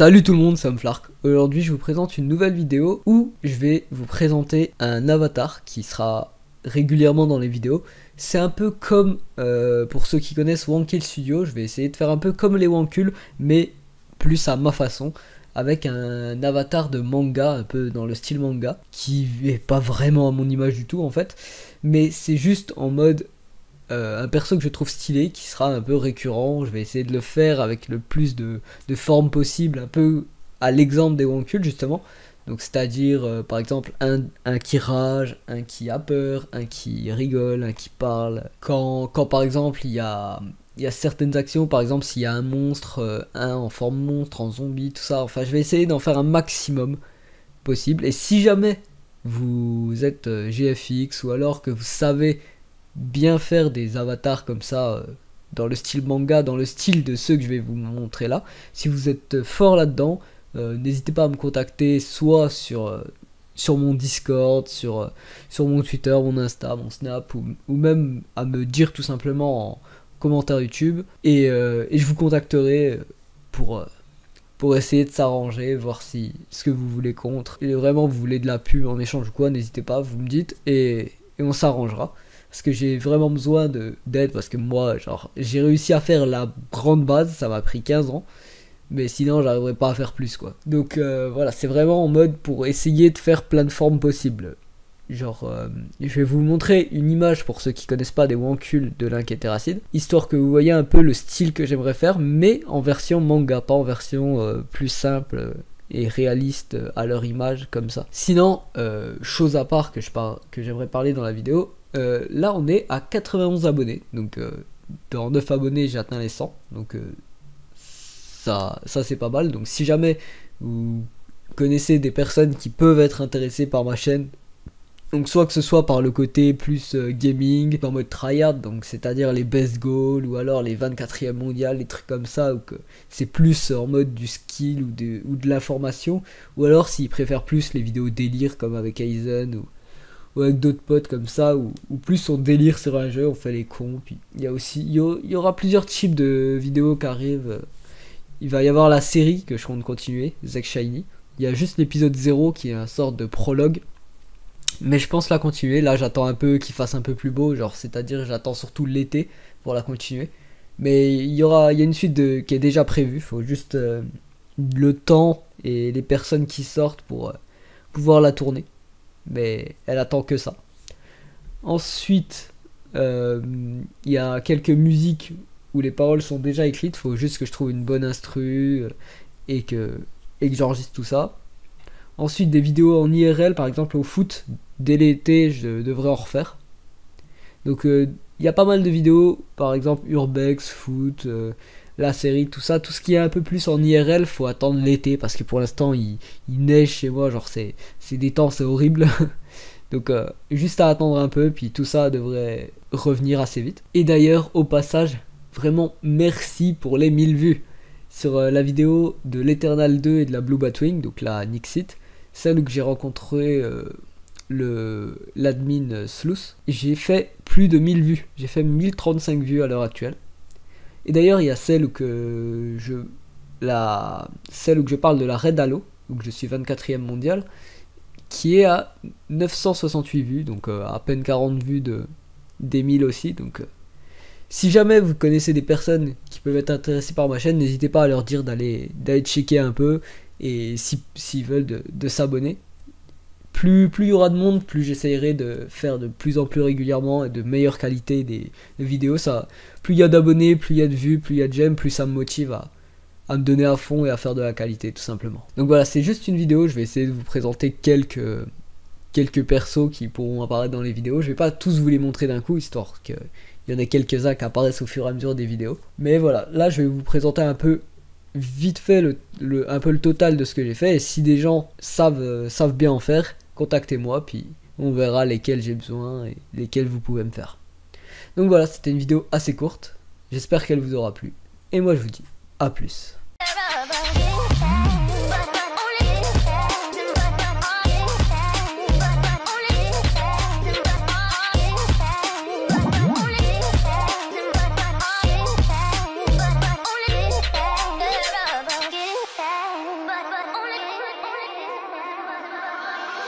Salut tout le monde, c'est Flark. Aujourd'hui je vous présente une nouvelle vidéo où je vais vous présenter un avatar qui sera régulièrement dans les vidéos. C'est un peu comme, pour ceux qui connaissent Wankill Studio, je vais essayer de faire un peu comme les Wankull, mais plus à ma façon, avec un avatar de manga, un peu dans le style manga, qui est pas vraiment à mon image du tout en fait, mais c'est juste en mode un perso que je trouve stylé, qui sera un peu récurrent. Je vais essayer de le faire avec le plus de formes possible, un peu à l'exemple des Wankull justement. Donc c'est-à-dire par exemple un qui rage, un qui a peur, un qui rigole, un qui parle. Quand par exemple il y a certaines actions, par exemple s'il y a un monstre, un en forme monstre, en zombie, tout ça. Enfin je vais essayer d'en faire un maximum possible. Et si jamais vous êtes GFX ou alors que vous savez bien faire des avatars comme ça dans le style manga, dans le style de ceux que je vais vous montrer là, si vous êtes fort là-dedans, n'hésitez pas à me contacter soit sur mon Discord, sur mon Twitter, mon Insta, mon Snap, ou même à me dire tout simplement en commentaire YouTube, et je vous contacterai pour essayer de s'arranger, voir si ce que vous voulez contre, et vraiment vous voulez de la pub en échange ou quoi, n'hésitez pas, vous me dites, et on s'arrangera. Parce que j'ai vraiment besoin d'aide, parce que moi, genre, j'ai réussi à faire la grande base, ça m'a pris 15 ans, mais sinon j'arriverai pas à faire plus quoi. Donc voilà, c'est vraiment en mode pour essayer de faire plein de formes possibles. Genre, je vais vous montrer une image pour ceux qui connaissent pas des Wankull de Link et Terracid, histoire que vous voyez un peu le style que j'aimerais faire, mais en version manga, pas en version plus simple et réaliste à leur image comme ça. Sinon, chose à part que j'aimerais parler dans la vidéo, là on est à 91 abonnés, donc dans 9 abonnés j'ai atteint les 100, donc ça c'est pas mal. Donc si jamais vous connaissez des personnes qui peuvent être intéressées par ma chaîne, donc soit que ce soit par le côté plus gaming, en mode tryhard, donc c'est-à-dire les best goals, ou alors les 24e mondial, les trucs comme ça, ou que c'est plus en mode du skill ou de l'information, ou alors s'ils préfèrent plus les vidéos délire comme avec Aizen, ou avec d'autres potes comme ça, ou plus on délire sur un jeu, on fait les cons. Puis il y aura plusieurs types de vidéos qui arrivent. Il va y avoir la série que je compte continuer, Zack Shiny. Il y a juste l'épisode 0 qui est une sorte de prologue, mais je pense la continuer. Là j'attends un peu qu'il fasse un peu plus beau, genre c'est-à-dire j'attends surtout l'été pour la continuer. Mais il y a une suite qui est déjà prévue, faut juste le temps et les personnes qui sortent pour pouvoir la tourner. Mais elle attend que ça. Ensuite, il y a quelques musiques où les paroles sont déjà écrites. Faut juste que je trouve une bonne instru et que j'enregistre tout ça. Ensuite, des vidéos en IRL, par exemple au foot. Dès l'été, je devrais en refaire. Donc, il y a pas mal de vidéos, par exemple Urbex, foot, la série, tout ça. Tout ce qui est un peu plus en IRL, faut attendre l'été, parce que pour l'instant il neige chez moi, genre c'est des temps, c'est horrible. Donc juste à attendre un peu, puis tout ça devrait revenir assez vite. Et d'ailleurs au passage, vraiment merci pour les 1000 vues sur la vidéo de l'Eternal 2 et de la Blue Batwing, donc la Nixit, celle où j'ai rencontré l'admin Sleuth. J'ai fait plus de 1000 vues, j'ai fait 1035 vues à l'heure actuelle. Et d'ailleurs il y a celle où je parle de la Red Halo, où je suis 24e mondial, qui est à 968 vues, donc à peine 40 vues des 1000 aussi. Donc si jamais vous connaissez des personnes qui peuvent être intéressées par ma chaîne, n'hésitez pas à leur dire d'aller checker un peu, et s'ils veulent de s'abonner. Plus il y aura de monde, plus j'essayerai de faire de plus en plus régulièrement et de meilleure qualité des vidéos. Ça, plus il y a d'abonnés, plus il y a de vues, plus il y a de j'aime, plus ça me motive à me donner à fond et à faire de la qualité tout simplement. Donc voilà, c'est juste une vidéo, je vais essayer de vous présenter quelques persos qui pourront apparaître dans les vidéos. Je vais pas tous vous les montrer d'un coup, histoire qu'il y en ait quelques-uns qui apparaissent au fur et à mesure des vidéos. Mais voilà, là je vais vous présenter un peu vite fait un peu le total de ce que j'ai fait, et si des gens savent bien en faire, contactez-moi, puis on verra lesquels j'ai besoin et lesquels vous pouvez me faire. Donc voilà, c'était une vidéo assez courte, j'espère qu'elle vous aura plu, et moi je vous dis à plus.